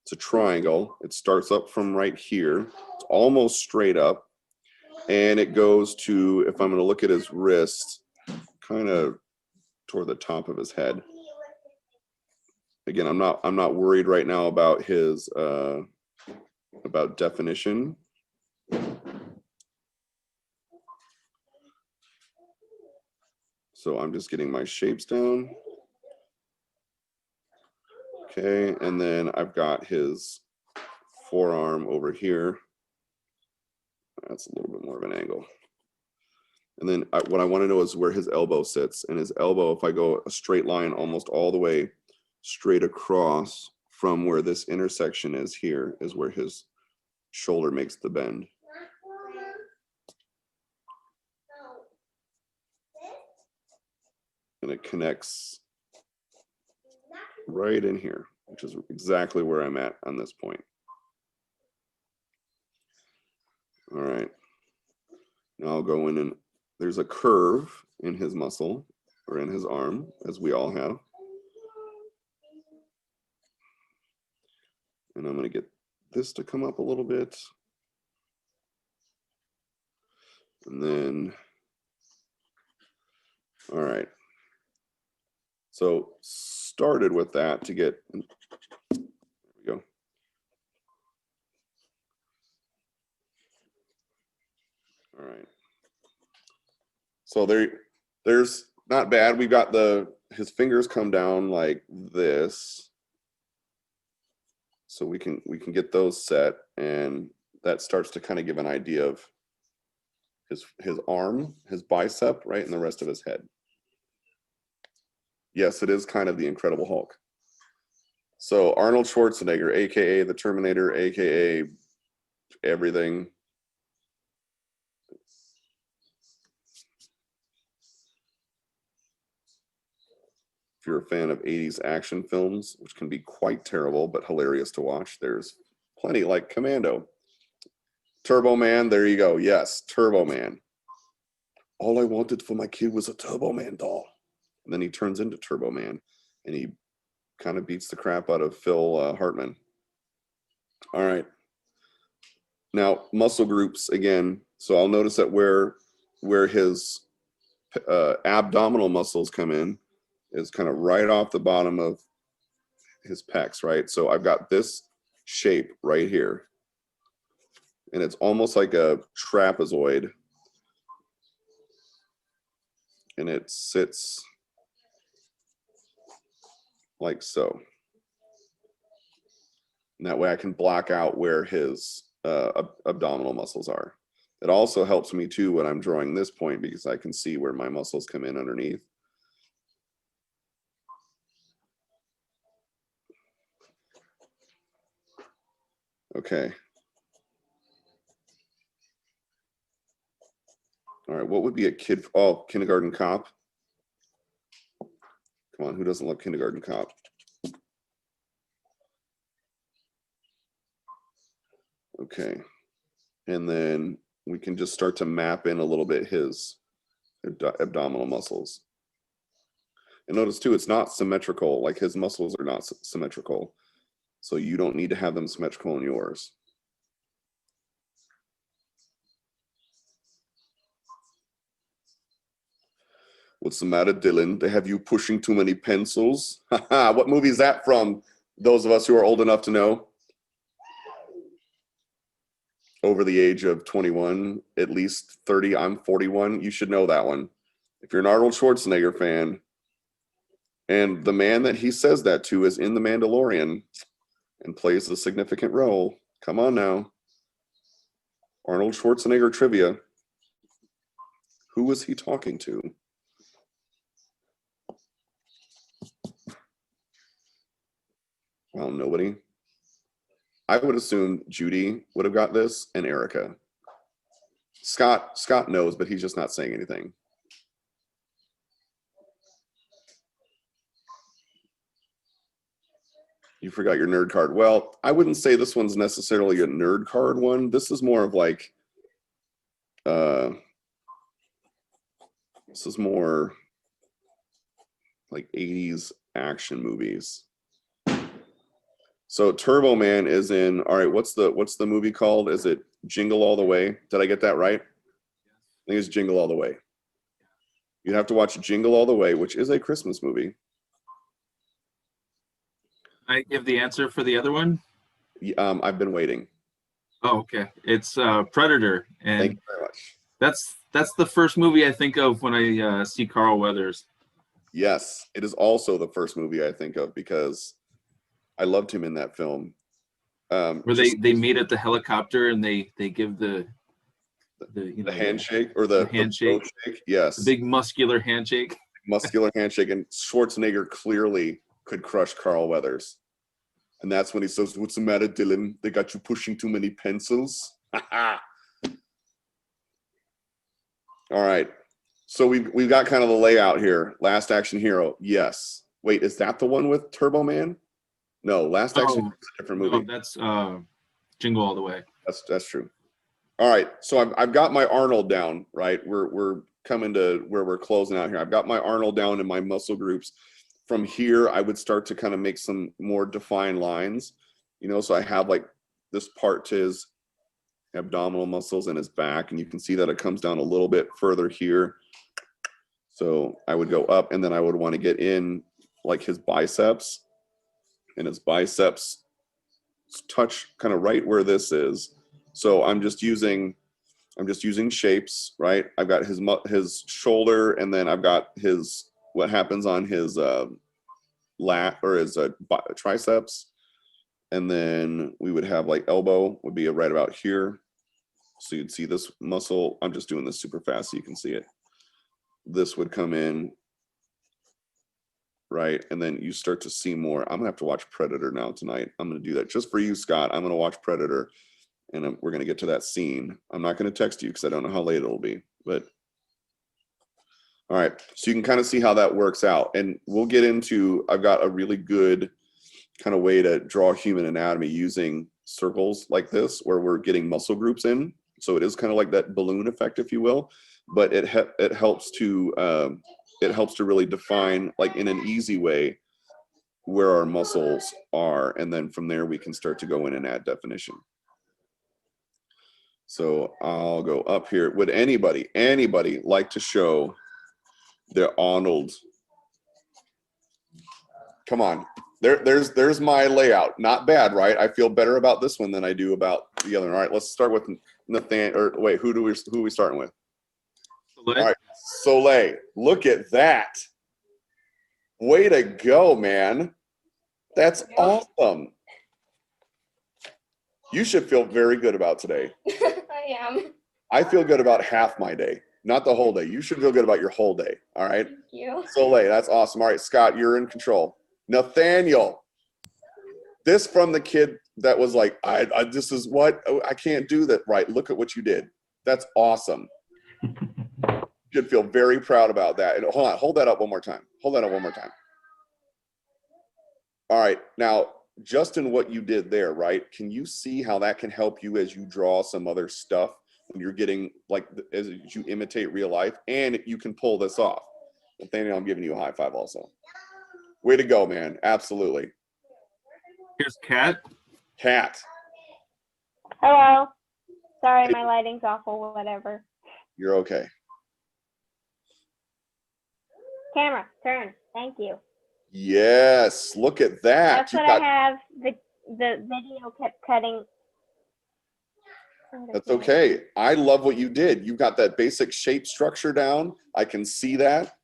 it's a triangle. It starts up from right here. It's almost straight up, and it goes to, if I'm going to look at his wrist, kind of toward the top of his head. Again, I'm not worried right now about his about definition. So I'm just getting my shapes down. Okay, and then I've got his forearm over here. That's a little bit more of an angle. And then what I want to know is where his elbow sits. And his elbow, if I go a straight line almost all the way straight across from where this intersection is here, is where his shoulder makes the bend. And it connects right in here, which is exactly where I'm at on this point. All right. Now I'll go in, and there's a curve in his muscle or in his arm, as we all have. And I'm going to get this to come up a little bit. And then, all right. So started with that to get, there we go. All right. So there's not bad. We've got his fingers come down like this. So we can get those set, and that starts to kind of give an idea of his arm, his bicep, right, and the rest of his head. Yes, it is kind of the Incredible Hulk. So Arnold Schwarzenegger, aka the Terminator, aka everything. If you're a fan of 80s action films, which can be quite terrible but hilarious to watch, there's plenty, like Commando. Turbo Man, there you go. Yes, Turbo Man. All I wanted for my kid was a Turbo Man doll. And then he turns into Turbo Man, and he kind of beats the crap out of Phil Hartman. All right. Now, muscle groups again. So I'll notice that where his abdominal muscles come in is kind of right off the bottom of his pecs, right? So I've got this shape right here, and it's almost like a trapezoid, and it sits like so. And that way I can block out where his abdominal muscles are. It also helps me too when I'm drawing this point, because I can see where my muscles come in underneath. Okay. All right, what would be a kid? Oh, Kindergarten Cop. Come on, who doesn't love Kindergarten Cop? Okay. And then we can just start to map in a little bit his abdominal muscles. And notice too, it's not symmetrical. Like his muscles are not symmetrical. So you don't need to have them symmetrical in yours. What's the matter, Dylan? They have you pushing too many pencils? What movie is that from? Those of us who are old enough to know. Over the age of 21, at least 30. I'm 41. You should know that one. If you're an Arnold Schwarzenegger fan, and the man that he says that to is in The Mandalorian and plays a significant role. Come on now. Arnold Schwarzenegger trivia. Who was he talking to? Well, nobody. I would assume Judy would have got this, and Erica. Scott knows, but he's just not saying anything. You forgot your nerd card. Well, I wouldn't say this one's necessarily a nerd card one. This is more of like, this is more like 80s action movies. So Turbo Man is in, all right, what's the movie called? Is it Jingle All the Way? Did I get that right? I think it's Jingle All the Way. You'd have to watch Jingle All the Way, which is a Christmas movie. I give the answer for the other one. I've been waiting. Oh, okay. It's Predator, and Thank you very much. that's the first movie I think of when I see Carl Weathers. Yes, it is also the first movie I think of because I loved him in that film. Where they meet at the helicopter and they give the handshake or the handshake. The shake. Yes, the big muscular handshake. Muscular handshake, and Schwarzenegger clearly could crush Carl Weathers. And that's when he says, "What's the matter, Dylan? They got you pushing too many pencils." All right. So we've got kind of the layout here. Last Action Hero. Yes. Wait, is that the one with Turbo Man? No, Last Action Hero is a different movie. No, that's Jingle All the Way. That's true. All right. So I've got my Arnold down, right? We're coming to where we're closing out here. I've got my Arnold down in my muscle groups. From here, I would start to kind of make some more defined lines, so I have like this part to his abdominal muscles and his back, and you can see that it comes down a little bit further here. So I would go up, and then I would want to get in like his biceps, and his biceps touch kind of right where this is. So I'm just using shapes, right? I've got his shoulder, and then I've got his, what happens on his lat or his triceps, and then we would have like elbow would be right about here. So you'd see this muscle. I'm just doing this super fast so you can see it. This would come in, right? And then you start to see more. I'm gonna have to watch Predator now tonight. I'm gonna do that just for you, Scott. I'm gonna watch Predator, and we're gonna get to that scene. I'm not gonna text you because I don't know how late it'll be, but all right. So you can kind of see how that works out, and we'll get into, I've got a really good kind of way to draw human anatomy using circles like this, where we're getting muscle groups in. So it is kind of like that balloon effect, if you will, but it helps to really define, like in an easy way, where our muscles are, and then from there we can start to go in and add definition. So I'll go up here. Would anybody like to show their Arnold? Come on. There's my layout. Not bad, right? I feel better about this one than I do about the other. All right, let's start with Nathan, or wait, who are we starting with? Soleil. All right, Soleil. Look at that. Way to go, man. That's awesome. You should feel very good about today. I am. I feel good about half my day, not the whole day. You should feel good about your whole day. All right. Thank you. Soleil, that's awesome. All right, Scott, you're in control. Nathaniel, this from the kid that was like, this is what, I can't do that right. Look at what you did. That's awesome. You should feel very proud about that. And hold on, hold that up one more time. Hold that up one more time. All right, now, Justin, what you did there, right? Can you see how that can help you as you draw some other stuff when you're getting, like, as you imitate real life, and you can pull this off? Nathaniel, I'm giving you a high five also. Way to go, man. Absolutely. Here's Kat. Kat, Hello. Sorry, my lighting's awful. Whatever. you're okay. Camera, turn. Thank you. Yes, look at that. That's what I have. The video kept cutting. That's okay. I love what you did. You've got that basic shape structure down. I can see that.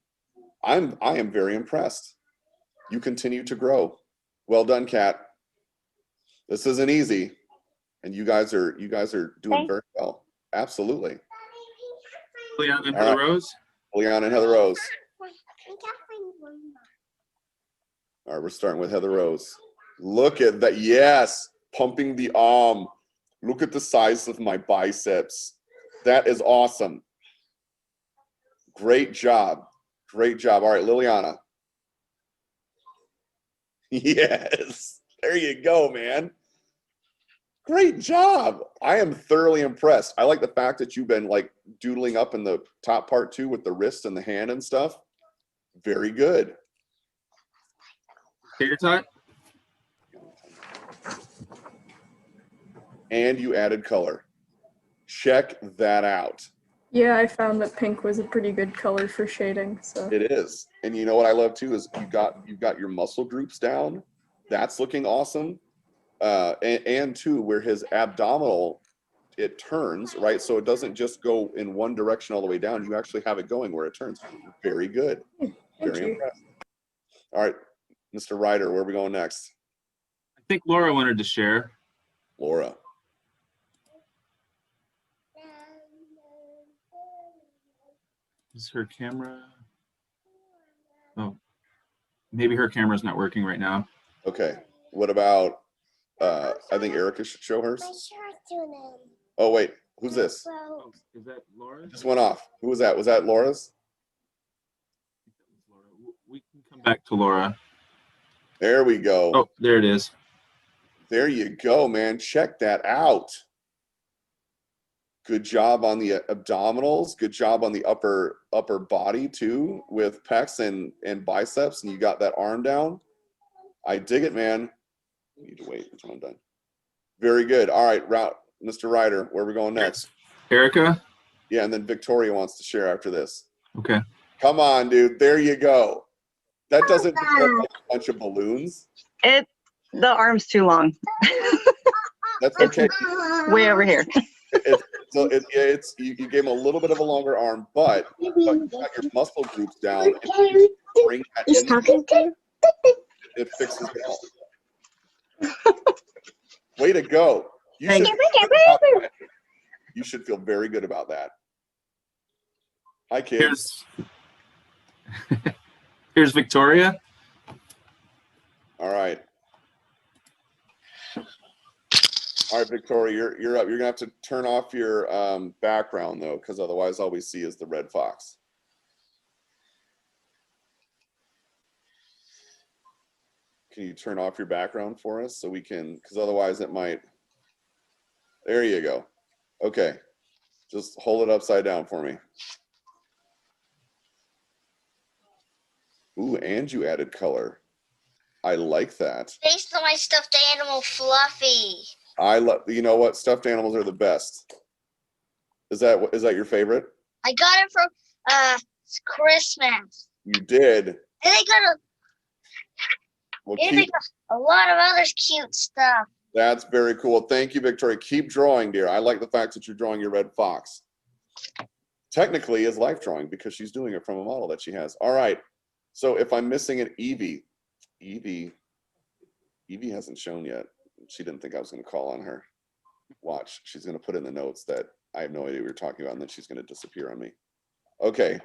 I am very impressed. You continue to grow. Well done, Kat. This isn't easy, and you guys are doing very well. Absolutely. Leon and All Heather right. Rose. Leon and Heather Rose. I can't find one more. All right, we're starting with Heather Rose. Look at that. Yes, pumping the arm. Look at the size of my biceps. That is awesome. Great job. Great job. All right, Liliana. Yes, there you go, man. Great job. I am thoroughly impressed. I like the fact that you've been like doodling up in the top part too with the wrist and the hand and stuff. Very good. Tater tot. And you added color. Check that out. Yeah, I found that pink was a pretty good color for shading. So It is. And you know what I love too is you've got your muscle groups down. That's looking awesome. And too, where his abdominal, it turns, right? So it doesn't just go in one direction all the way down. You actually have it going where it turns. Very good. Thank Very you. impressed. All right, Mr. Ryder, where are we going next? I think Laura wanted to share. Laura. Is her camera? Oh, maybe her camera's not working right now. Okay. What about, I think Erica should show hers. My shirt's doing it. Oh, wait. Who's this? Oh, is that Laura? Just went off. Who was that? Was that Laura's? We can come back to Laura. There we go. Oh, there it is. There you go, man. Check that out. Good job on the abdominals. Good job on the upper body too, with pecs and biceps, and you got that arm down. I dig it, man. I need to wait until I'm done. Very good. All right, Mr. Ryder, where are we going next? Erica? Yeah, and then Victoria wants to share after this. Okay. Come on, dude. There you go. That doesn't look like a bunch of balloons. The arm's too long. That's okay. Way over here. You gave him a little bit of a longer arm, but you got your muscle groups down. And you bring that in, it fixes it all. Way to go. You should feel very good about that. Hi, kids. Here's Victoria. All right. All right, Victoria, you're up. You're gonna have to turn off your background though, because otherwise all we see is the red fox. Can you turn off your background for us so we can, because otherwise it might. There you go. Okay. Just hold it upside down for me. Ooh, and you added color. I like that. Based on my stuffed animal, Fluffy. You know what? Stuffed animals are the best. Is that your favorite? I got it from Christmas. You did. And they got a lot of other cute stuff. That's very cool. Thank you, Victoria. Keep drawing, dear. I like the fact that you're drawing your red fox. Technically, is life drawing because she's doing it from a model that she has. All right. So if I'm missing an Evie hasn't shown yet. She didn't think I was going to call on her. Watch. She's going to put in the notes that I have no idea what you're talking about, and then she's going to disappear on me. Okay.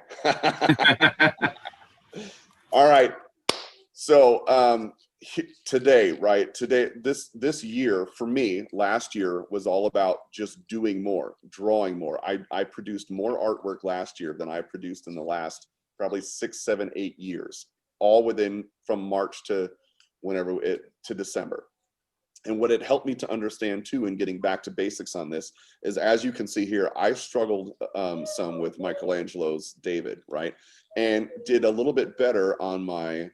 All right. So today, right? Today, this year for me, last year was all about just doing more, drawing more. I produced more artwork last year than I produced in the last probably 6, 7, 8 years, all within from March to to December. And what it helped me to understand too, in getting back to basics on this, is as you can see here, I struggled some with Michelangelo's David, right? And did a little bit better on my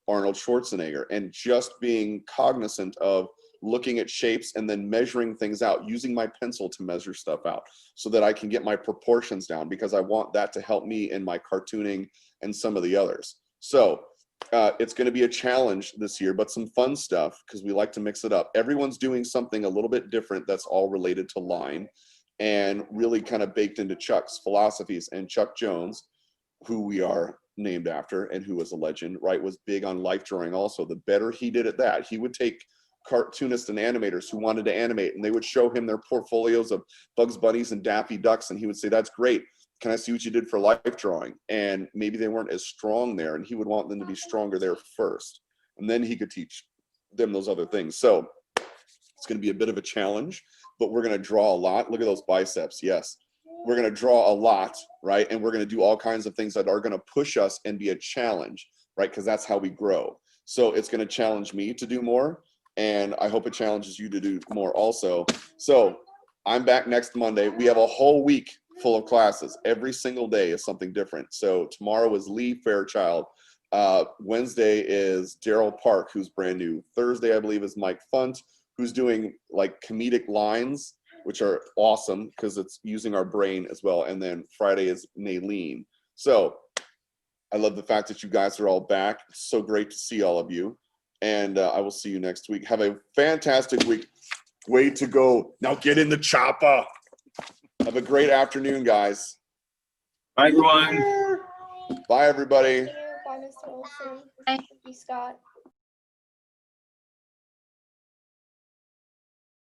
Arnold Schwarzenegger, and just being cognizant of looking at shapes and then measuring things out, using my pencil to measure stuff out so that I can get my proportions down, because I want that to help me in my cartooning and some of the others. So it's going to be a challenge this year, but some fun stuff because we like to mix it up. Everyone's doing something a little bit different that's all related to line and really kind of baked into Chuck's philosophies. And Chuck Jones, who we are named after and who was a legend, right, was big on life drawing also. The better he did at that, he would take cartoonists and animators who wanted to animate, and they would show him their portfolios of Bugs Bunnies and Daffy Ducks, and he would say, that's great. Can I see what you did for life drawing? And maybe they weren't as strong there, and he would want them to be stronger there first. And then he could teach them those other things. So it's going to be a bit of a challenge, but we're going to draw a lot. Look at those biceps. Yes. We're going to draw a lot, right? And we're going to do all kinds of things that are going to push us and be a challenge, right? Because that's how we grow. So it's going to challenge me to do more, and I hope it challenges you to do more also. So I'm back next Monday. We have a whole week full of classes. Every single day is something different. So tomorrow is Lee Fairchild. Wednesday is Daryl Park, who's brand new. Thursday, I believe, is Mike Funt, who's doing like comedic lines, which are awesome because it's using our brain as well. And then Friday is Naylene. So I love the fact that you guys are all back. It's so great to see all of you. And I will see you next week. Have a fantastic week. Way to go. Now get in the chopper. Have a great afternoon, guys. Bye, everyone. Bye, everybody. Bye, Mr. Olson. Thank you, Scott.